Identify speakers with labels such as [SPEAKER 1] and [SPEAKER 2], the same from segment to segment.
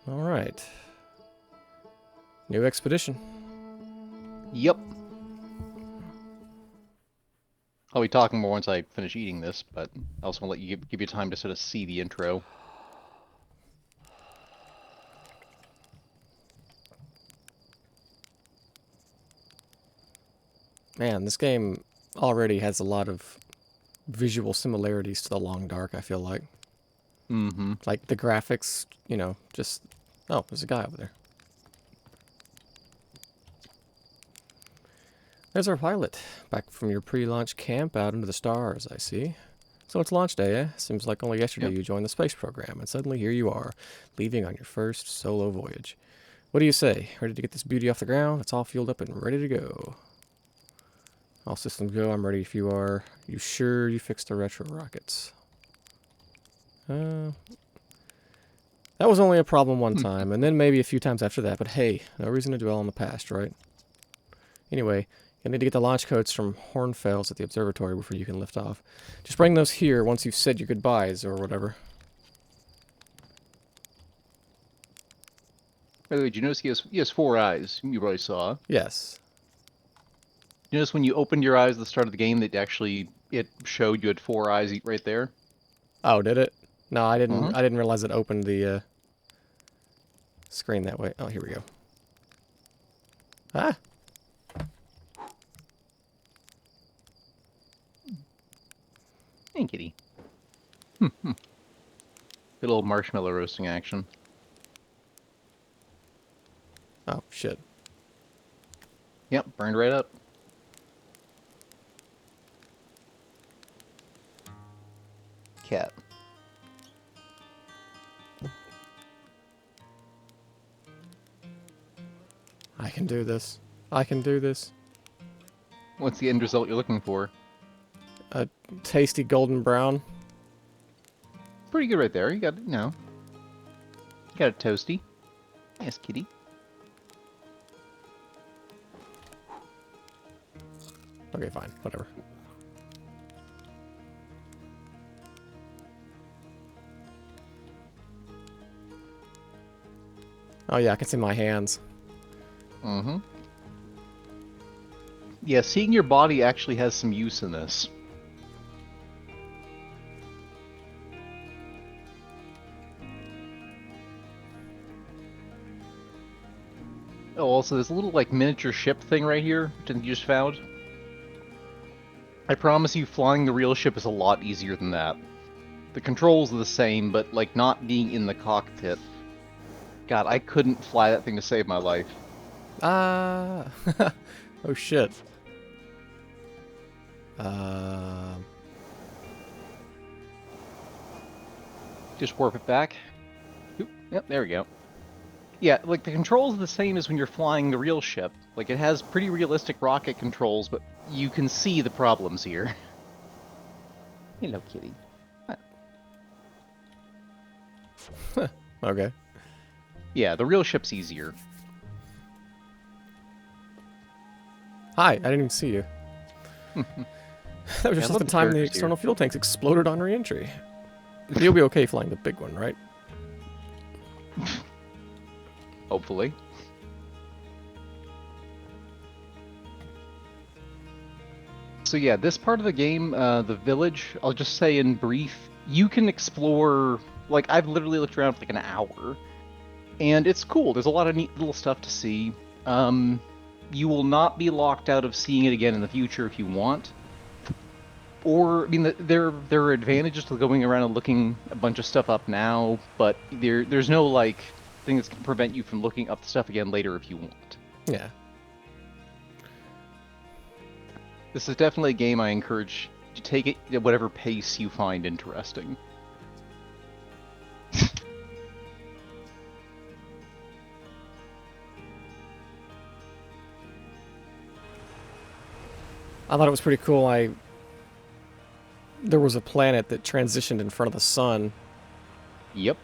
[SPEAKER 1] Alright. New expedition.
[SPEAKER 2] Yep. I'll be talking more once I finish eating this, but I also want to let you give you time to sort of see the intro.
[SPEAKER 1] Man, this game already has a lot of visual similarities to The Long Dark, I feel like.
[SPEAKER 2] Mm-hmm.
[SPEAKER 1] Like, the graphics, you know, just... Oh, there's a guy over there. There's our pilot, back from your pre-launch camp out into the stars, I see. So it's launch day, eh? Seems like only yesterday you joined the space program, and suddenly here you are, leaving on your first solo voyage. What do you say? Ready to get this beauty off the ground? It's all fueled up and ready to go. All systems go, I'm ready if you are. You sure you fixed the retro rockets? That was only a problem one time, and then maybe a few times after that, but hey, no reason to dwell on the past, right? Anyway, you'll need to get the launch codes from Hornfells at the Observatory before you can lift off. Just bring those here once you've said your goodbyes or whatever.
[SPEAKER 2] By the way, did you notice he has 4 eyes? You probably saw.
[SPEAKER 1] Yes.
[SPEAKER 2] You notice when you opened your eyes at the start of the game that it showed you had 4 eyes right there?
[SPEAKER 1] Oh, did it? No, I didn't.
[SPEAKER 2] Uh-huh.
[SPEAKER 1] I didn't realize it opened the screen that way. Oh, here we go. Ah.
[SPEAKER 2] Hey, kitty. Good old marshmallow roasting action.
[SPEAKER 1] Oh, shit.
[SPEAKER 2] Yep, burned right up. Cat.
[SPEAKER 1] I can do this. I can do this.
[SPEAKER 2] What's the end result you're looking for?
[SPEAKER 1] A tasty golden brown.
[SPEAKER 2] Pretty good right there. You got, you got a toasty. Yes, kitty.
[SPEAKER 1] Okay, fine. Whatever. Oh yeah, I can see my hands.
[SPEAKER 2] Mm-hmm. Yeah, seeing your body actually has some use in this. Oh, also, there's a little, like, miniature ship thing right here, which I think you just found. I promise you, flying the real ship is a lot easier than that. The controls are the same, but, like, not being in the cockpit. God, I couldn't fly that thing to save my life.
[SPEAKER 1] Ah. Oh shit.
[SPEAKER 2] Just warp it back. Oop, yep, there we go. Yeah, like, the controls are the same as when you're flying the real ship. Like, it has pretty realistic rocket controls, but you can see the problems here. Hello, kitty.
[SPEAKER 1] Okay.
[SPEAKER 2] Yeah, the real ship's easier.
[SPEAKER 1] Hi, I didn't even see you. That was just the time the external fuel tanks exploded on re-entry. You'll be okay flying the big one, right?
[SPEAKER 2] Hopefully. So yeah, this part of the game, the village, I'll just say in brief, you can explore, like, I've literally looked around for like an hour, and it's cool. There's a lot of neat little stuff to see. You will not be locked out of seeing it again in the future if you want. Or, I mean, there are advantages to going around and looking a bunch of stuff up now, but there's no, like, thing that's going to prevent you from looking up stuff again later if you want.
[SPEAKER 1] Yeah.
[SPEAKER 2] This is definitely a game I encourage to take it at whatever pace you find interesting.
[SPEAKER 1] I thought it was pretty cool. There was a planet that transitioned in front of the sun.
[SPEAKER 2] Yep.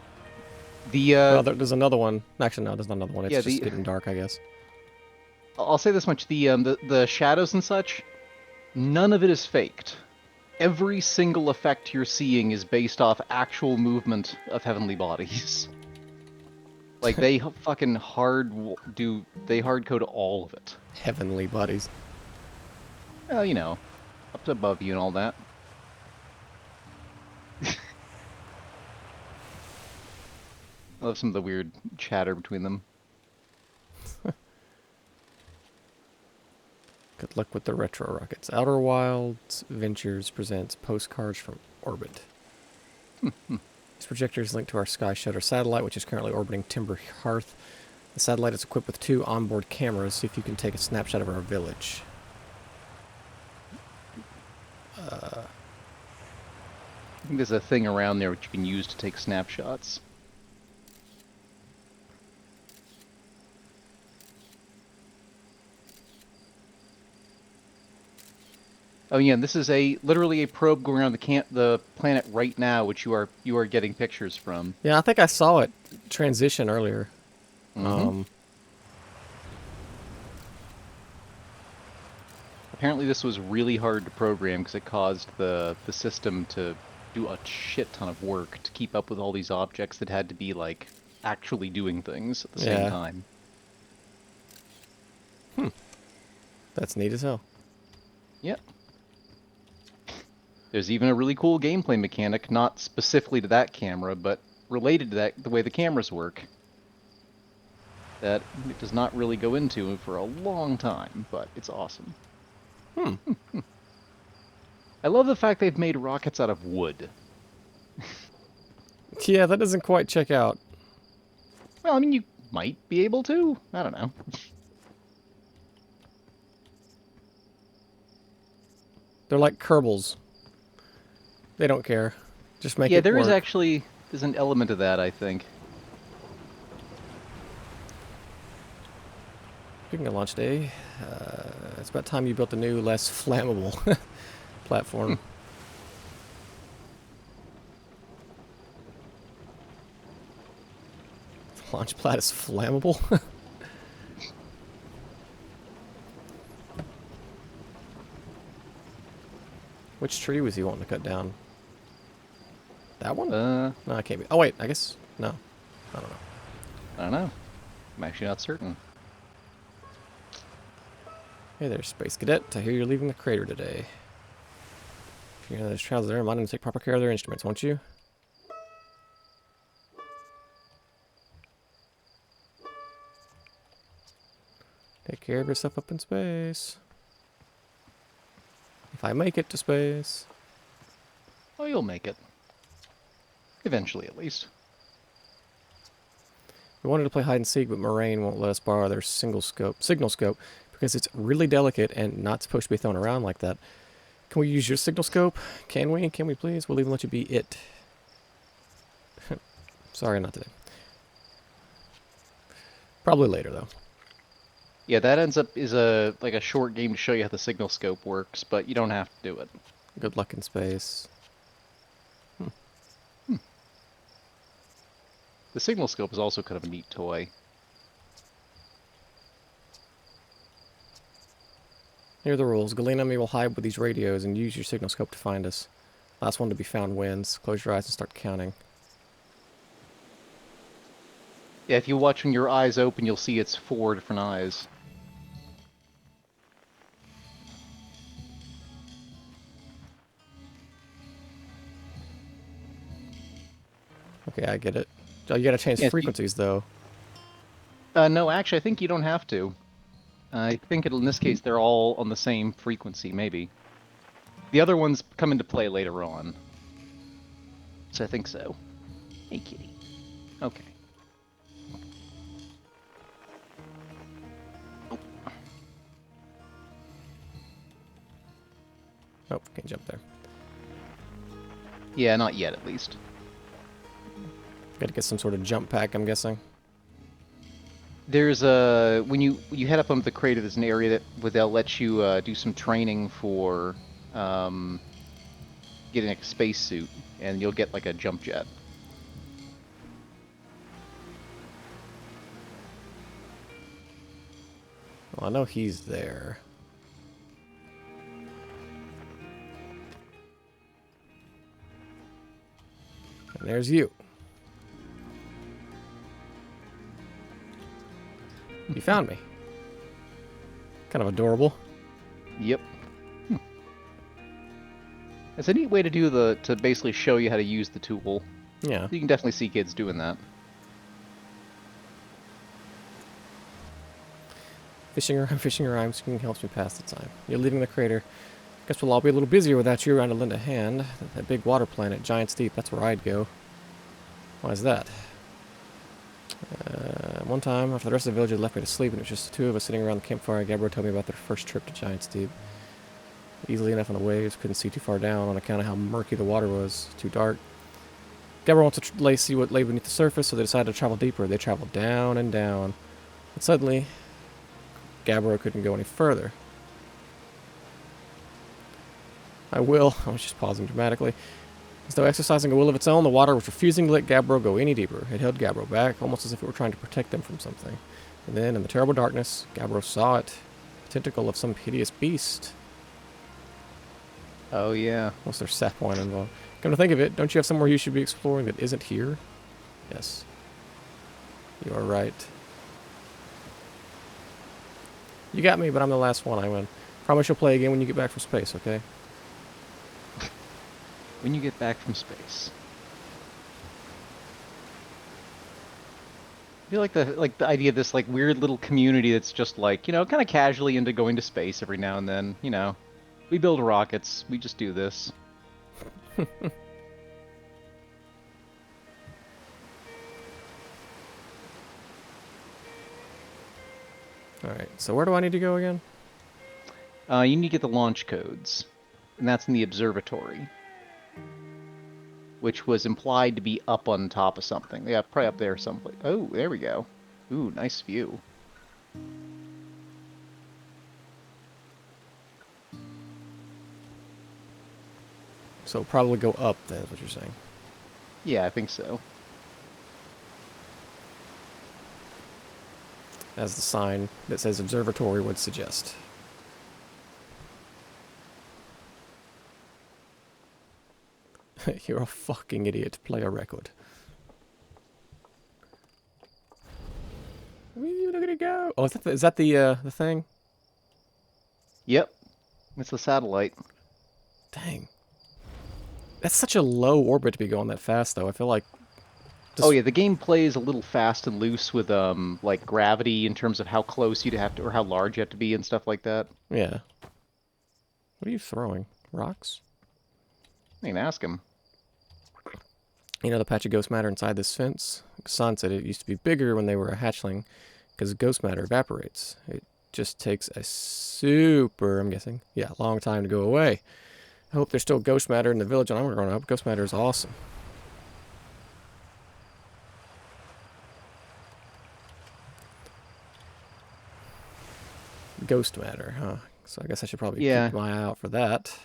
[SPEAKER 1] There's another one. Actually, no, there's not another one. It's just getting dark, I guess.
[SPEAKER 2] I'll say this much: the shadows and such, none of it is faked. Every single effect you're seeing is based off actual movement of heavenly bodies. Like they fucking they hard code all of it.
[SPEAKER 1] Heavenly bodies.
[SPEAKER 2] Well, you know, up to above you and all that. I love some of the weird chatter between them.
[SPEAKER 1] Good luck with the retro rockets. Outer Wilds Ventures presents Postcards from Orbit. This projector is linked to our Sky Shutter satellite, which is currently orbiting Timber Hearth. The satellite is equipped with 2 onboard cameras. See if you can take a snapshot of our village.
[SPEAKER 2] I think there's a thing around there which you can use to take snapshots. Oh yeah, and this is literally a probe going around the planet right now, which you are getting pictures from.
[SPEAKER 1] Yeah, I think I saw it transition earlier.
[SPEAKER 2] Apparently this was really hard to program because it caused the system to do a shit ton of work to keep up with all these objects that had to be like actually doing things at the same time.
[SPEAKER 1] That's neat as hell.
[SPEAKER 2] Yep. There's even a really cool gameplay mechanic, not specifically to that camera, but related to that, the way the cameras work, that it does not really go into for a long time, but it's awesome. I love the fact they've made rockets out of wood.
[SPEAKER 1] Yeah, that doesn't quite check out.
[SPEAKER 2] Well, I mean, you might be able to. I don't know.
[SPEAKER 1] They're like Kerbals. They don't care. Just make it
[SPEAKER 2] Yeah, there is
[SPEAKER 1] work.
[SPEAKER 2] actually there's an element of that, I think.
[SPEAKER 1] Speaking of launch day, it's about time you built a new, less flammable platform. Launch pad is flammable? Which tree was he wanting to cut down? That one? No, it can't be. Oh, wait, I guess. No. I don't know.
[SPEAKER 2] I don't know. I'm actually not certain.
[SPEAKER 1] Hey there, Space Cadet. I hear you're leaving the crater today. If you know there's trials there, remind them to take proper care of their instruments, won't you? Take care of yourself up in space. If I make it to space.
[SPEAKER 2] Oh, you'll make it. Eventually, at least.
[SPEAKER 1] We wanted to play hide and seek, but Moraine won't let us borrow their signal scope because it's really delicate and not supposed to be thrown around like that. Can we use your signal scope? Can we? Can we please? We'll even let you be it. Sorry, not today. Probably later, though.
[SPEAKER 2] Yeah, that is like a short game to show you how the signal scope works, but you don't have to do it.
[SPEAKER 1] Good luck in space.
[SPEAKER 2] The signal scope is also kind of a neat toy.
[SPEAKER 1] Here are the rules. Galena and me will hide with these radios and use your signal scope to find us. Last one to be found wins. Close your eyes and start counting.
[SPEAKER 2] Yeah, if you watch when your eyes open, you'll see it's 4 different eyes.
[SPEAKER 1] Okay, I get it. Oh, you gotta change frequencies, though.
[SPEAKER 2] No, actually, I think you don't have to. I think in this case they're all on the same frequency, maybe. The other ones come into play later on. So I think so. Hey, kitty. Okay.
[SPEAKER 1] Oh, can't jump there.
[SPEAKER 2] Yeah, not yet, at least.
[SPEAKER 1] Gotta get some sort of jump pack, I'm guessing.
[SPEAKER 2] There's a when you head up onto the crater, there's an area where they'll let you do some training for getting a spacesuit, and you'll get like a jump jet.
[SPEAKER 1] Well, I know he's there. And there's you. You found me. Kind of adorable.
[SPEAKER 2] Yep. It's a neat way to basically show you how to use the tool.
[SPEAKER 1] Yeah.
[SPEAKER 2] You can definitely see kids doing that.
[SPEAKER 1] Fishing around helps me pass the time. You're leaving the crater. Guess we'll all be a little busier without you around to lend a hand. That big water planet, Giant's Deep, that's where I'd go. Why is that? One time, after the rest of the village had left me to sleep, and it was just the two of us sitting around the campfire, Gabbro told me about their first trip to Giant's Deep. Easily enough on the waves, couldn't see too far down on account of how murky the water was, too dark. Gabbro wanted to see what lay beneath the surface, so they decided to travel deeper. They traveled down and down. But suddenly, Gabbro couldn't go any further. I was just pausing dramatically. As though exercising a will of its own, the water was refusing to let Gabbro go any deeper. It held Gabbro back, almost as if it were trying to protect them from something. And then, in the terrible darkness, Gabbro saw it. A tentacle of some hideous beast.
[SPEAKER 2] Oh, yeah.
[SPEAKER 1] What's their sap wine involved? Come to think of it, don't you have somewhere you should be exploring that isn't here? Yes. You are right. You got me, but I'm the last one. I win. Promise you'll play again when you get back from space, okay?
[SPEAKER 2] When you get back from space. I feel like the idea of this like weird little community that's just like, you know, kind of casually into going to space every now and then, you know. We build rockets, we just do this.
[SPEAKER 1] Alright, so where do I need to go again?
[SPEAKER 2] You need to get the launch codes. And that's in the observatory. Which was implied to be up on top of something. Yeah, probably up there someplace. Oh, there we go. Ooh, nice view.
[SPEAKER 1] So probably go up then, is what you're saying.
[SPEAKER 2] Yeah, I think so.
[SPEAKER 1] As the sign that says observatory would suggest. You're a fucking idiot. Play a record. Wee, look at it go! Oh, is that the thing?
[SPEAKER 2] Yep. It's the satellite.
[SPEAKER 1] Dang. That's such a low orbit to be going that fast, though. I feel like...
[SPEAKER 2] Oh yeah, the game plays a little fast and loose with like gravity in terms of how close you'd have to, or how large you have to be and stuff like that.
[SPEAKER 1] Yeah. What are you throwing? Rocks?
[SPEAKER 2] I can ask him.
[SPEAKER 1] You know the patch of ghost matter inside this fence? San said it used to be bigger when they were a hatchling, because ghost matter evaporates. It just takes a super, I'm guessing, yeah, long time to go away. I hope there's still ghost matter in the village when I'm growing up. Ghost matter is awesome. Ghost matter, huh? So I guess I should probably keep my eye out for that.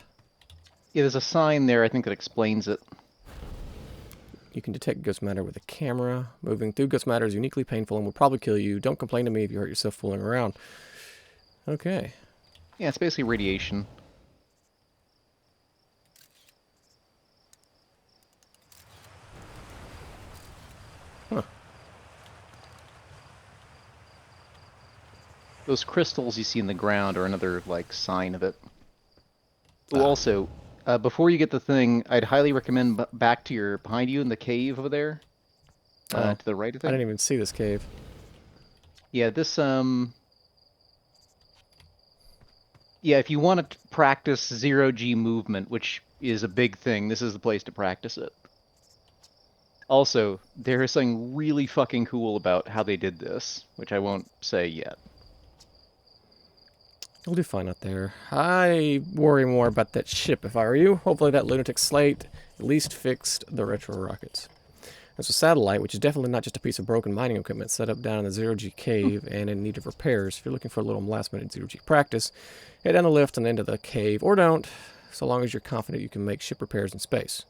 [SPEAKER 2] Yeah, there's a sign there, I think, that explains it.
[SPEAKER 1] You can detect ghost matter with a camera. Moving through ghost matter is uniquely painful and will probably kill you. Don't complain to me if you hurt yourself fooling around. Okay.
[SPEAKER 2] Yeah, it's basically radiation.
[SPEAKER 1] Huh.
[SPEAKER 2] Those crystals you see in the ground are another, like, sign of it. Oh, also, before you get the thing, I'd highly recommend back to behind you in the cave over there. To the right, I think.
[SPEAKER 1] I didn't even see this cave.
[SPEAKER 2] Yeah, this, yeah, if you want to practice zero-G movement, which is a big thing, this is the place to practice it. Also, there is something really fucking cool about how they did this, which I won't say yet.
[SPEAKER 1] You'll do fine out there. I worry more about that ship if I were you. Hopefully that lunatic slate at least fixed the retro rockets. There's a satellite, which is definitely not just a piece of broken mining equipment set up down in the zero-G cave and in need of repairs. If you're looking for a little last-minute zero-G practice, head down the lift and into the cave, or don't, so long as you're confident you can make ship repairs in space.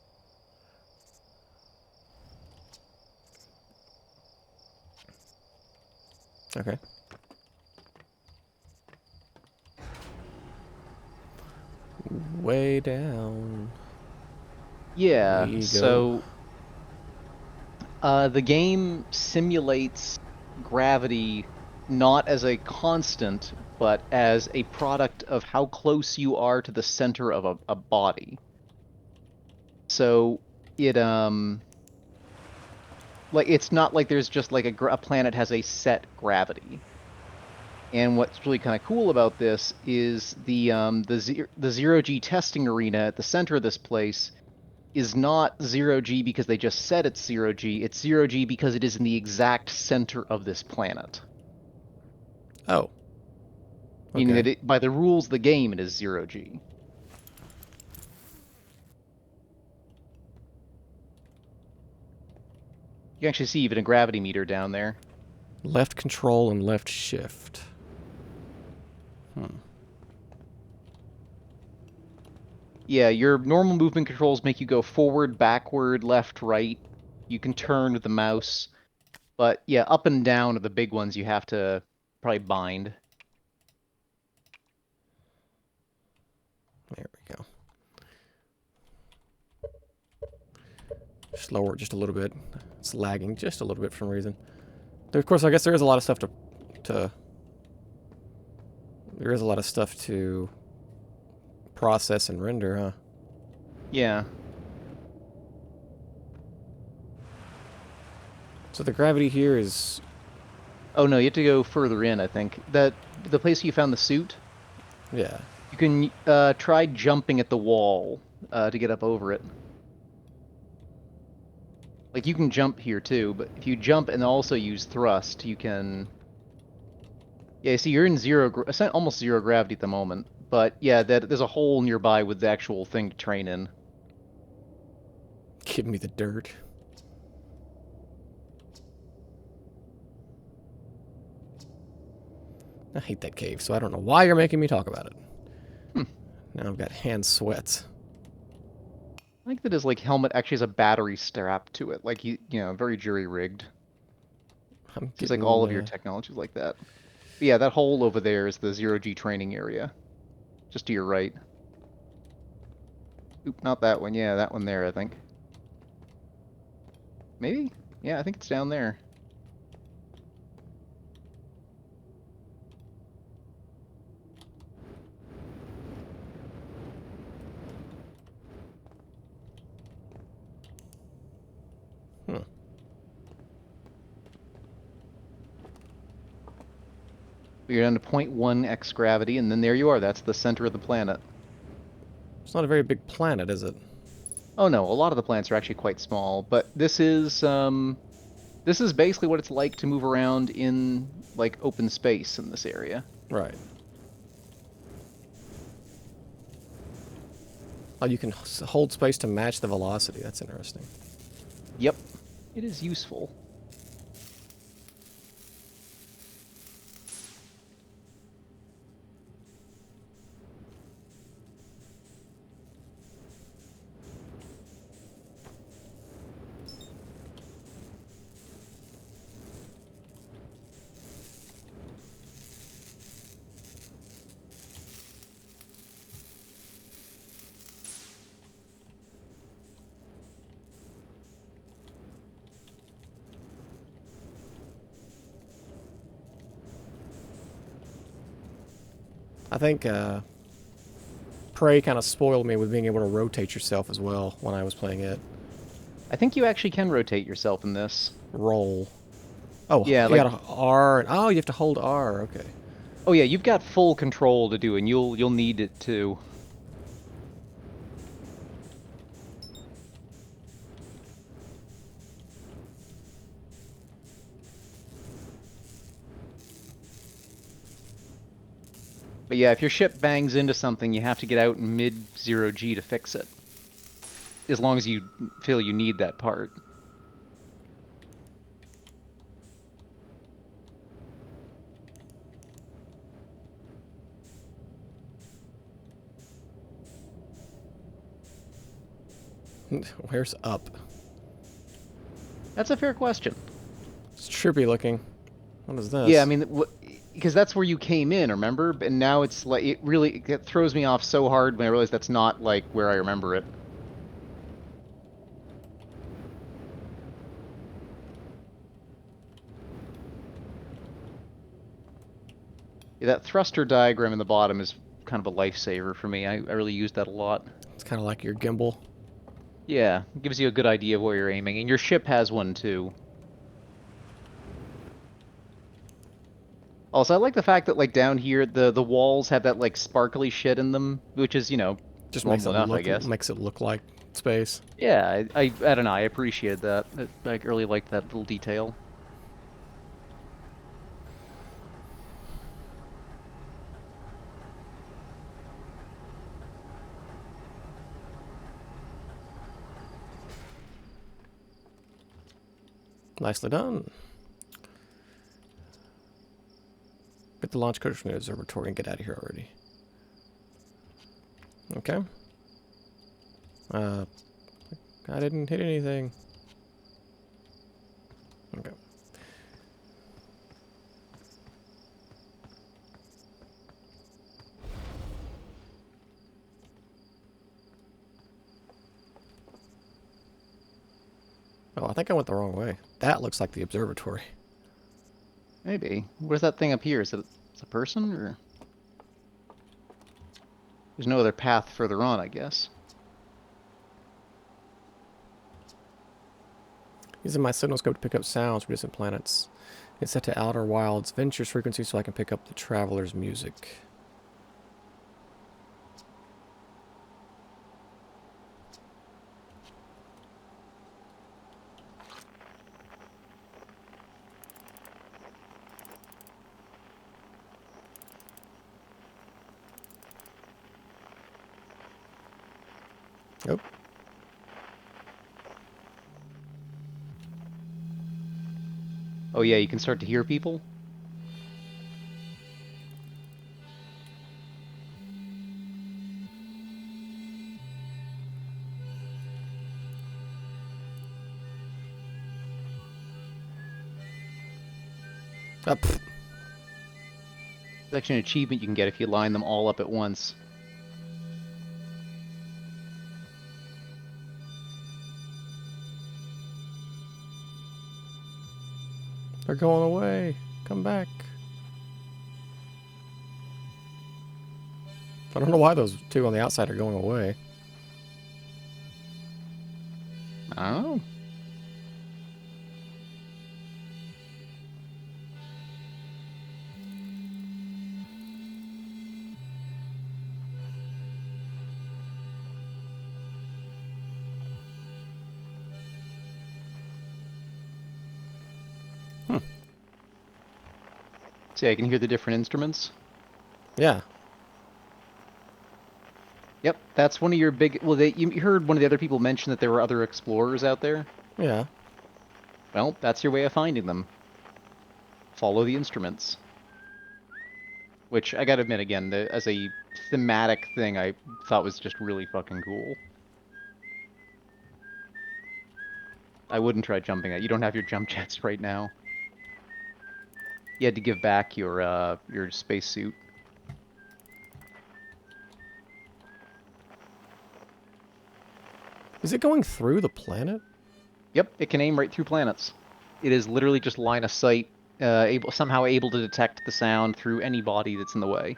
[SPEAKER 1] Okay. Way down.
[SPEAKER 2] Yeah, so the game simulates gravity not as a constant, but as a product of how close you are to the center of a body. So it like it's not like there's just like a planet has a set gravity. And what's really kind of cool about this is the zero G testing arena at the center of this place is not zero G because they just said it's zero G. It's zero G because it is in the exact center of this planet.
[SPEAKER 1] Oh.
[SPEAKER 2] Meaning
[SPEAKER 1] Okay.
[SPEAKER 2] that by the rules of the game, it is zero G. You can actually see even a gravity meter down there.
[SPEAKER 1] Left control and left shift.
[SPEAKER 2] Yeah, your normal movement controls make you go forward, backward, left, right. You can turn with the mouse. But yeah, up and down are the big ones you have to probably bind.
[SPEAKER 1] There we go. Slower just a little bit. It's lagging just a little bit for some reason. Of course, I guess there is a lot of stuff there is a lot of stuff to process and render, huh?
[SPEAKER 2] Yeah.
[SPEAKER 1] So the gravity here is...
[SPEAKER 2] Oh no, you have to go further in, I think. The place you found the suit,
[SPEAKER 1] Yeah.
[SPEAKER 2] you can try jumping at the wall to get up over it. Like you can jump here too, but if you jump and also use thrust, you can. Yeah, see, you're in almost zero gravity at the moment. But yeah, there's a hole nearby with the actual thing to train in.
[SPEAKER 1] Give me the dirt. I hate that cave, so I don't know why you're making me talk about it.
[SPEAKER 2] Hmm.
[SPEAKER 1] Now I've got hand sweats.
[SPEAKER 2] I like that his like helmet actually has a battery strap to it, like very jury rigged.
[SPEAKER 1] I'm
[SPEAKER 2] Seems like all of your
[SPEAKER 1] getting...
[SPEAKER 2] technology is like that. But yeah, that hole over there is the zero G training area, just to your right. Oop, not that one. Yeah, that one there, I think. Maybe? Yeah, I think it's down there.
[SPEAKER 1] Hmm.
[SPEAKER 2] You're down to 0.1 x gravity, and then there you are. That's the center of the planet.
[SPEAKER 1] It's not a very big planet, is it?
[SPEAKER 2] Oh no, a lot of the planets are actually quite small, but this is basically what it's like to move around in like open space in this area.
[SPEAKER 1] Right. Oh, you can hold space to match the velocity. That's interesting.
[SPEAKER 2] Yep, it is useful.
[SPEAKER 1] I think Prey kind of spoiled me with being able to rotate yourself as well when I was playing it.
[SPEAKER 2] I think you actually can rotate yourself in this.
[SPEAKER 1] Roll. Oh,
[SPEAKER 2] Yeah,
[SPEAKER 1] you
[SPEAKER 2] like
[SPEAKER 1] got R. Oh, you have to hold R. Okay.
[SPEAKER 2] oh yeah, you've got full control to do, and you'll need it too. But yeah, if your ship bangs into something, you have to get out in mid-zero G to fix it. As long as you feel you need that part.
[SPEAKER 1] Where's up?
[SPEAKER 2] That's a fair question.
[SPEAKER 1] It's trippy looking. What is this?
[SPEAKER 2] Yeah, I mean, because that's where you came in, remember? And now it's like it throws me off so hard when I realize that's not like where I remember it. Yeah, that thruster diagram in the bottom is kind of a lifesaver for me. I really use that a lot.
[SPEAKER 1] It's kind of like your gimbal.
[SPEAKER 2] Yeah, it gives you a good idea of where you're aiming, and your ship has one too. Also, I like the fact that like down here the walls have that like sparkly shit in them, which is,
[SPEAKER 1] Just
[SPEAKER 2] normal enough, I guess.
[SPEAKER 1] makes it look like space.
[SPEAKER 2] Yeah, I don't know, I appreciated that. I really liked that little detail.
[SPEAKER 1] Nicely done. Get the launch codes from the observatory and get out of here already. Okay. I didn't hit anything. Okay. Oh, I think I went the wrong way. That looks like the observatory.
[SPEAKER 2] Maybe. Where's that thing up here? Is it a person, or there's no other path further on, I guess.
[SPEAKER 1] Using my signal scope to pick up sounds from distant planets. It's set to Outer Wilds Ventures frequency so I can pick up the traveler's music. Nope.
[SPEAKER 2] Oh yeah, you can start to hear people.
[SPEAKER 1] Up.
[SPEAKER 2] It's actually an achievement you can get if you line them all up at once.
[SPEAKER 1] They're going away. Come back. I don't know why those two on the outside are going away.
[SPEAKER 2] I don't know. See, I can hear the different instruments.
[SPEAKER 1] Yeah.
[SPEAKER 2] Yep, that's one of your big. Well, you heard one of the other people mention that there were other explorers out there.
[SPEAKER 1] Yeah.
[SPEAKER 2] Well, that's your way of finding them. Follow the instruments. Which, I gotta admit, again, as a thematic thing, I thought was just really fucking cool. I wouldn't try jumping it. You don't have your jump jets right now. You had to give back your spacesuit.
[SPEAKER 1] Is it going through the planet?
[SPEAKER 2] Yep, it can aim right through planets. It is literally just line of sight, somehow able to detect the sound through any body that's in the way.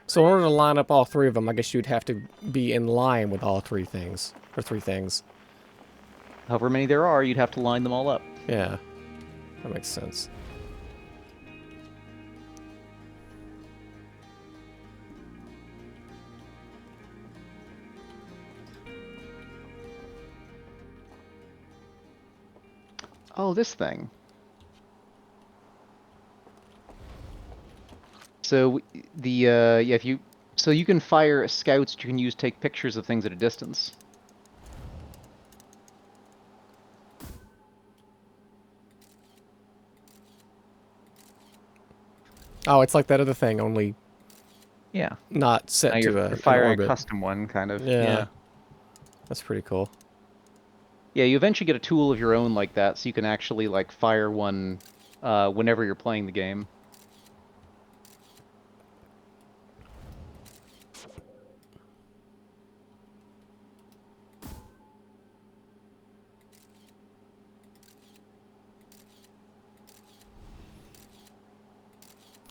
[SPEAKER 1] So in order to line up all three of them, I guess you'd have to be in line with all three things. Or three things.
[SPEAKER 2] However many there are, you'd have to line them all up.
[SPEAKER 1] Yeah. That makes sense.
[SPEAKER 2] Oh, this thing. So yeah, so you can fire scouts you can use to take pictures of things at a distance.
[SPEAKER 1] Oh, it's like that other thing, only
[SPEAKER 2] Yeah.
[SPEAKER 1] not set
[SPEAKER 2] Now
[SPEAKER 1] to
[SPEAKER 2] you're
[SPEAKER 1] an
[SPEAKER 2] firing a
[SPEAKER 1] orbit.
[SPEAKER 2] custom one, kind of.
[SPEAKER 1] Yeah. That's pretty cool.
[SPEAKER 2] Yeah, you eventually get a tool of your own like that, so you can actually like fire one whenever you're playing the game.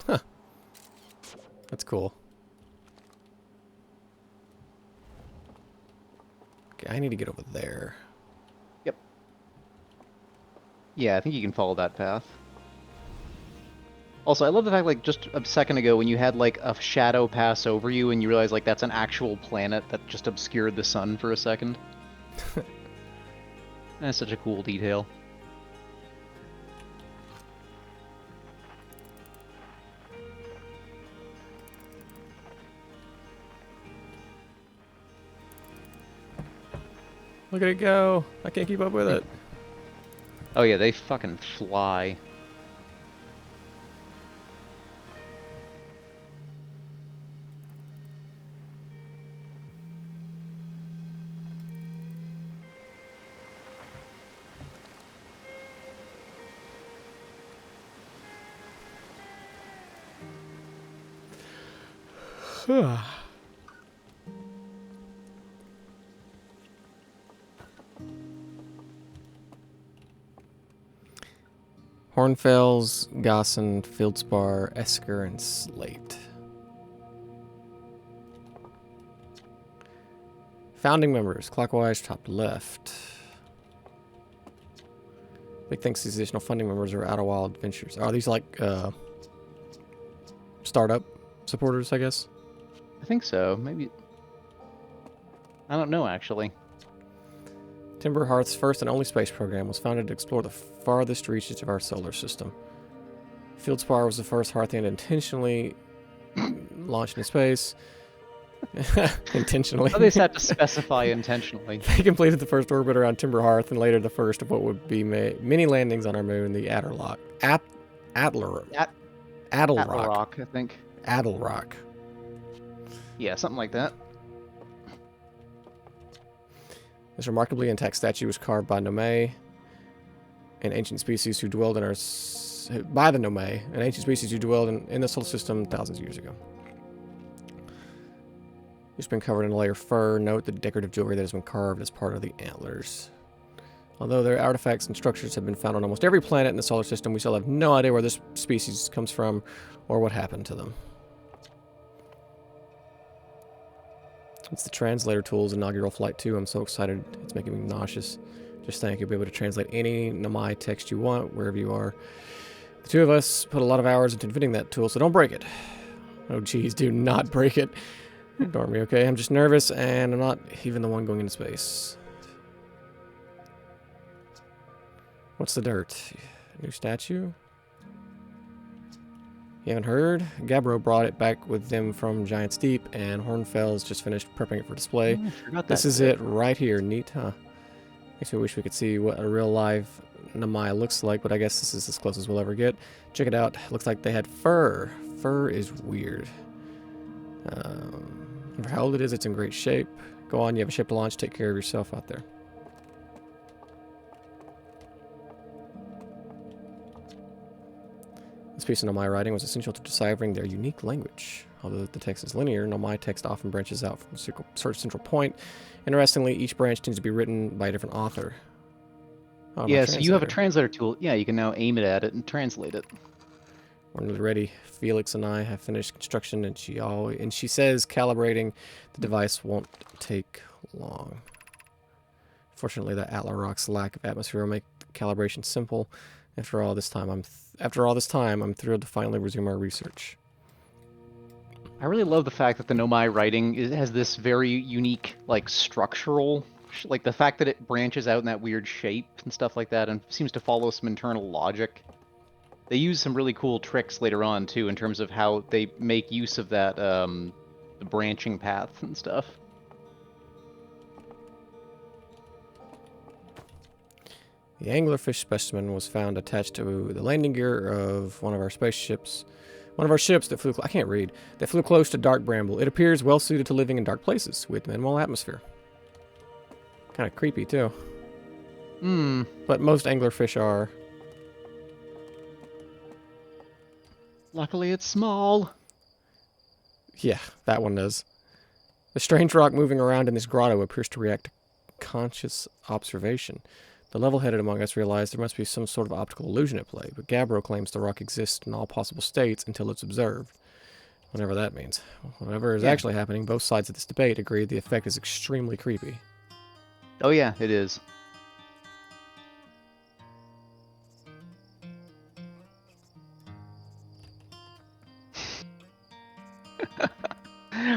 [SPEAKER 1] Huh. That's cool. Okay, I need to get over there.
[SPEAKER 2] Yep. Yeah, I think you can follow that path. Also, I love the fact, like, just a second ago when you had, like, a shadow pass over you and you realize, like, that's an actual planet that just obscured the sun for a second. That's such a cool detail.
[SPEAKER 1] Look at it go. I can't keep up with it.
[SPEAKER 2] Oh yeah, they fucking fly.
[SPEAKER 1] Hornfells, Gossen, Fieldspar, Esker, and Slate. Founding members, clockwise, top to left. Big thanks to these additional funding members are Outer Wild Adventures. Are these like startup supporters, I guess?
[SPEAKER 2] I think so. Maybe. I don't know, actually.
[SPEAKER 1] Timber Hearth's first and only space program was founded to explore the farthest reaches of our solar system. Fieldspar was the first Hearthian intentionally launched into space. Intentionally.
[SPEAKER 2] Oh, they just have to specify intentionally.
[SPEAKER 1] They completed the first orbit around Timber Hearth and later the first of what would be many landings on our moon, the Adderlock. Adlerrock,
[SPEAKER 2] I think.
[SPEAKER 1] Adlerrock.
[SPEAKER 2] Yeah, something like that.
[SPEAKER 1] This remarkably intact statue was carved by Nomai, an ancient species who dwelled in our... by the Nomai, an ancient species who dwelled in the solar system thousands of years ago. It's been covered in a layer of fur. Note the decorative jewelry that has been carved as part of the antlers. Although their artifacts and structures have been found on almost every planet in the solar system, we still have no idea where this species comes from or what happened to them. It's the translator tool's inaugural flight too. I'm so excited. It's making me nauseous. Just think you'll be able to translate any Nomai text you want wherever you are. The two of us put a lot of hours into inventing that tool, so don't break it. Oh geez, do not break it. Ignore me, okay? I'm just nervous, and I'm not even the one going into space. What's the dirt? New statue? You haven't heard? Gabbro brought it back with them from Giant's Deep, and Hornfell's just finished prepping it for display.
[SPEAKER 2] Oh, I forgot
[SPEAKER 1] This
[SPEAKER 2] that
[SPEAKER 1] is
[SPEAKER 2] bit.
[SPEAKER 1] it right here. Neat, huh? Makes me wish we could see what a real live Nomai looks like, but I guess this is as close as we'll ever get. Check it out. Looks like they had fur. Fur is weird. For how old it is, it's in great shape. Go on, you have a ship to launch. Take care of yourself out there. This piece of Nomai writing was essential to deciphering their unique language. Although the text is linear, Nomai text often branches out from a central point. Interestingly, each branch tends to be written by a different author. Oh,
[SPEAKER 2] Yeah, so you have a translator tool. Yeah, you can now aim it at it and translate it.
[SPEAKER 1] We're nearly ready. Felix and I have finished construction, and she says calibrating the device won't take long. Fortunately, the Atlarock's lack of atmosphere will make calibration simple. After all this time, I'm thrilled to finally resume our research.
[SPEAKER 2] I really love the fact that the Nomai writing has this very unique, like, structural, like the fact that it branches out in that weird shape and stuff like that, and seems to follow some internal logic. They use some really cool tricks later on too, in terms of how they make use of that the branching path and stuff.
[SPEAKER 1] The anglerfish specimen was found attached to the landing gear of one of our spaceships. One of our ships that flew... I can't read. That flew close to dark bramble. It appears well suited to living in dark places with minimal atmosphere. Kind of creepy, too. But most anglerfish are.
[SPEAKER 2] Luckily it's small.
[SPEAKER 1] Yeah, that one does. The strange rock moving around in this grotto appears to react to conscious observation. The level-headed among us realize there must be some sort of optical illusion at play, but Gabbro claims the rock exists in all possible states until it's observed. Whatever that means. Whatever is
[SPEAKER 2] Yeah.
[SPEAKER 1] actually happening, both sides of this debate agree the effect is extremely creepy.
[SPEAKER 2] Oh yeah, it is.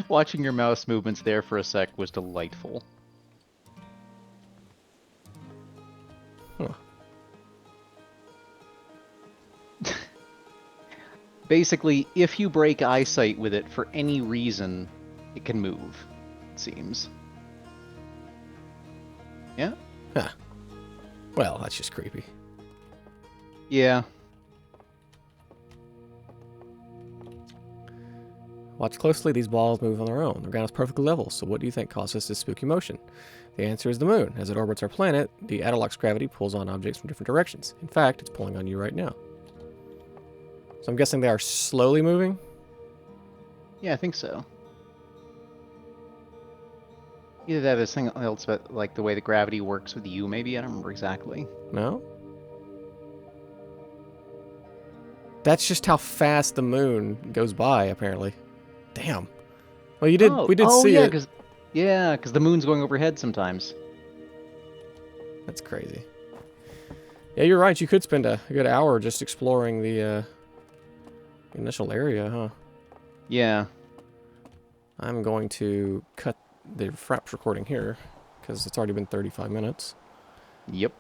[SPEAKER 2] Watching your mouse movements there for a sec was delightful.
[SPEAKER 1] Huh.
[SPEAKER 2] Basically, if you break eyesight with it for any reason, it can move, it seems. Yeah?
[SPEAKER 1] Huh. Well, that's just creepy.
[SPEAKER 2] Yeah.
[SPEAKER 1] Watch closely, these balls move on their own. The ground is perfectly level, so what do you think causes this spooky motion? The answer is the moon. As it orbits our planet, the Adeloc's gravity pulls on objects from different directions. In fact, it's pulling on you right now. So I'm guessing they are slowly moving?
[SPEAKER 2] Yeah, I think so. Either that or something else about like the way the gravity works with you, maybe? I don't remember exactly.
[SPEAKER 1] No? That's just how fast the moon goes by, apparently. Damn. Well, we did see
[SPEAKER 2] yeah,
[SPEAKER 1] it.
[SPEAKER 2] because the moon's going overhead sometimes.
[SPEAKER 1] That's crazy. Yeah, you're right. You could spend a good hour just exploring the initial area, huh?
[SPEAKER 2] Yeah.
[SPEAKER 1] I'm going to cut the Fraps recording here, because it's already been 35 minutes.
[SPEAKER 2] Yep.